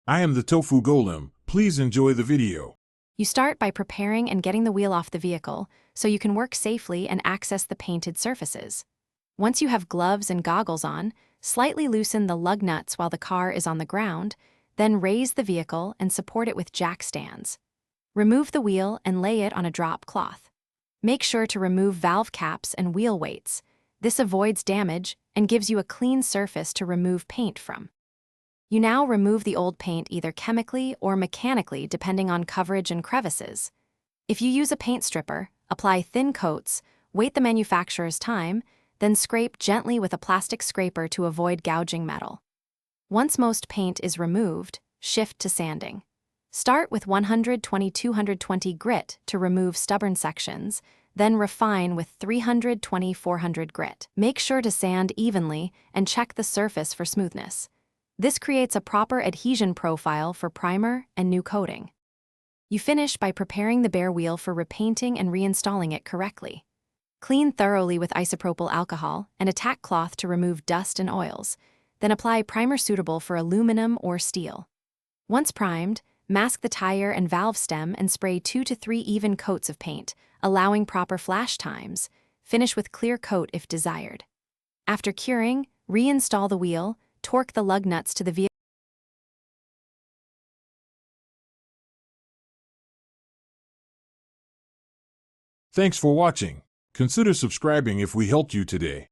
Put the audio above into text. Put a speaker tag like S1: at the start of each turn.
S1: I am the Tofu Golem. Please enjoy the video.
S2: You start by preparing and getting the wheel off the vehicle so you can work safely and access the painted surfaces. Once you have gloves and goggles on, slightly loosen the lug nuts while the car is on the ground, then raise the vehicle and support it with jack stands. Remove the wheel and lay it on a drop cloth. Make sure to remove valve caps and wheel weights. This avoids damage and gives you a clean surface to remove paint from. You now remove the old paint either chemically or mechanically depending on coverage and crevices. If you use a paint stripper, apply thin coats, wait the manufacturer's time, then scrape gently with a plastic scraper to avoid gouging metal. Once most paint is removed, shift to sanding. Start with 120-220 grit to remove stubborn sections, then refine with 320-400 grit. Make sure to sand evenly and check the surface for smoothness. This creates a proper adhesion profile for primer and new coating. You finish by preparing the bare wheel for repainting and reinstalling it correctly. Clean thoroughly with isopropyl alcohol and a tack cloth to remove dust and oils, then apply primer suitable for aluminum or steel. Once primed, mask the tire and valve stem and spray 2 to 3 even coats of paint, allowing proper flash times. Finish with clear coat if desired. After curing, reinstall the wheel, torque the lug nuts to the vehicle.
S1: Thanks for watching. Consider subscribing if we helped you today.